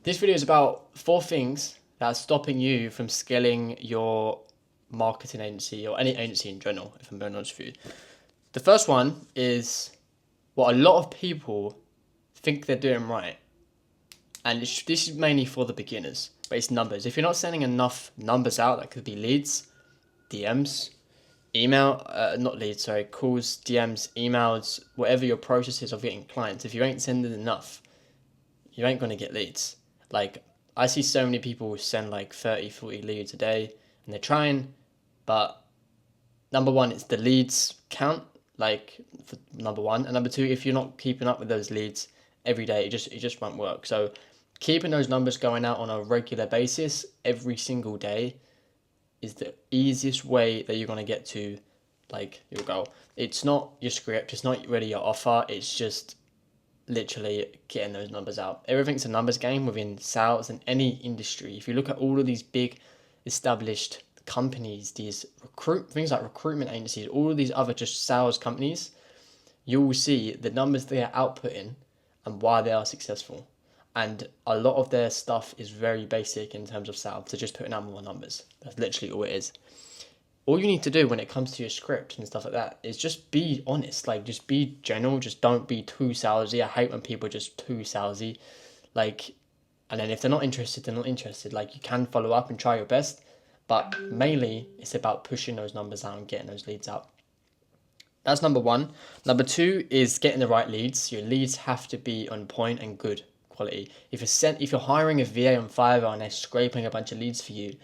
This video is about 4 things that are stopping you from scaling your marketing agency or any agency in general, if I'm being honest with you. The first one is what a lot of people think they're doing right. And this is mainly for the beginners, but it's numbers. If you're not sending enough numbers out, that could be leads, DMs, email, not leads, sorry, calls, DMs, emails, whatever your process is of getting clients. If you ain't sending enough, you ain't going to get leads. Like, I see so many people send like 30, 40 leads a day and they're trying, but number one, it's the leads count, like for number one. And number two, if you're not keeping up with those leads every day, it just won't work. So keeping those numbers going out on a regular basis every single day is the easiest way that you're going to get to like your goal. It's not your script, it's not really your offer, it's just literally getting those numbers out. Everything's a numbers game within sales and any industry. If you look at all of these big established companies, these things like recruitment agencies, all of these other just sales companies, you will see the numbers they are outputting and why they are successful. And a lot of their stuff is very basic in terms of sales. They're just putting out more numbers. That's literally all it is. All you need to do when it comes to your script and stuff like that is just be honest. Like, just be general. Just don't be too salesy. I hate when people are just too salesy. Like, and then if they're not interested, they're not interested. Like, you can follow up and try your best, but mainly it's about pushing those numbers out and getting those leads out. That's number one. Number two is getting the right leads. Your leads have to be on point and good quality. If you're hiring a VA on Fiverr and they're scraping a bunch of leads for you,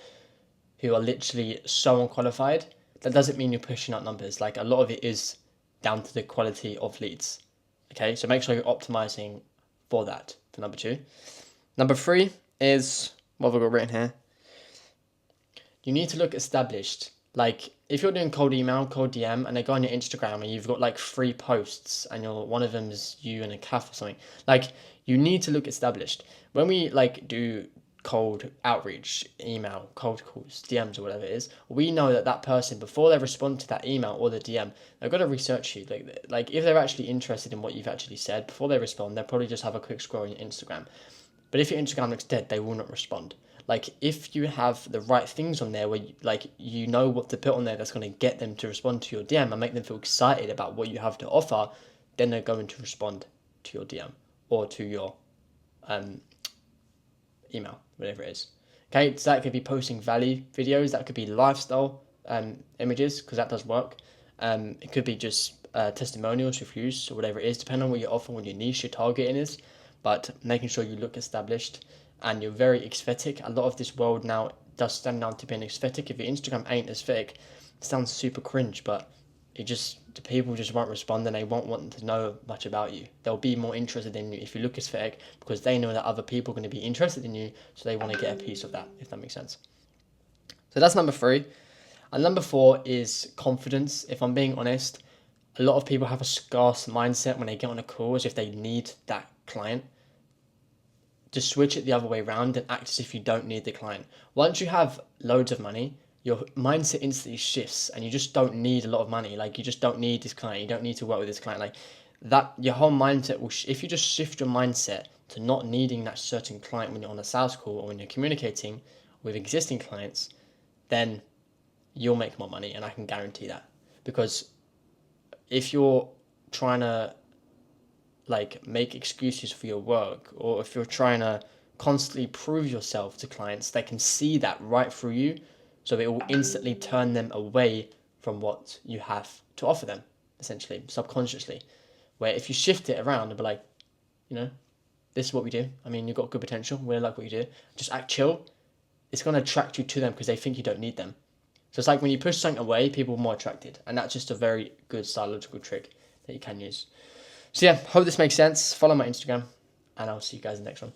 who are literally so unqualified, that doesn't mean you're pushing out numbers. Like, a lot of it is down to the quality of leads. Okay, so make sure you're optimizing for that, for number two. Number three is, what have I got written here? You need to look established. Like, if you're doing cold email, cold DM, and they go on your Instagram and you've got like 3 posts and one of them is you in a cafe or something, like, you need to look established. When we like do cold outreach, email, cold calls, DMs or whatever it is, we know that person, before they respond to that email or the DM, they've got to research you. Like if they're actually interested in what you've actually said, before they respond, they'll probably just have a quick scroll on your Instagram. But if your Instagram looks dead, they will not respond. Like, if you have the right things on there where you know what to put on there that's going to get them to respond to your DM and make them feel excited about what you have to offer, then they're going to respond to your DM or to your email, whatever it is. Okay, so that could be posting value videos, that could be lifestyle images, because that does work. It could be just testimonials, reviews, or whatever it is, depending on what you're offering, what your niche, your targeting is. But making sure you look established and you're very aesthetic. A lot of this world now does stand down to being aesthetic. If your Instagram ain't aesthetic, it sounds super cringe, but the people just won't respond and they won't want to know much about you. They'll be more interested in you if you look aesthetic, because they know that other people are going to be interested in you, so they want to get a piece of that, if that makes sense. So that's number 3. And number 4 is confidence. If I'm being honest, a lot of people have a scarce mindset when they get on a call, as if they need that client. Just switch it the other way around and act as if you don't need the client. Once you have loads of money, your mindset instantly shifts and you just don't need a lot of money. Like, you just don't need this client. You don't need to work with this client. Like that, your whole mindset will, if you just shift your mindset to not needing that certain client when you're on a sales call or when you're communicating with existing clients, then you'll make more money. And I can guarantee that, because if you're trying to like make excuses for your work, or if you're trying to constantly prove yourself to clients, they can see that right through you. So it will instantly turn them away from what you have to offer them, essentially, subconsciously. Where if you shift it around and be like, this is what we do. I mean, you've got good potential. We like what you do. Just act chill. It's going to attract you to them because they think you don't need them. So it's like when you push something away, people are more attracted. And that's just a very good psychological trick that you can use. So yeah, hope this makes sense. Follow my Instagram and I'll see you guys in the next one.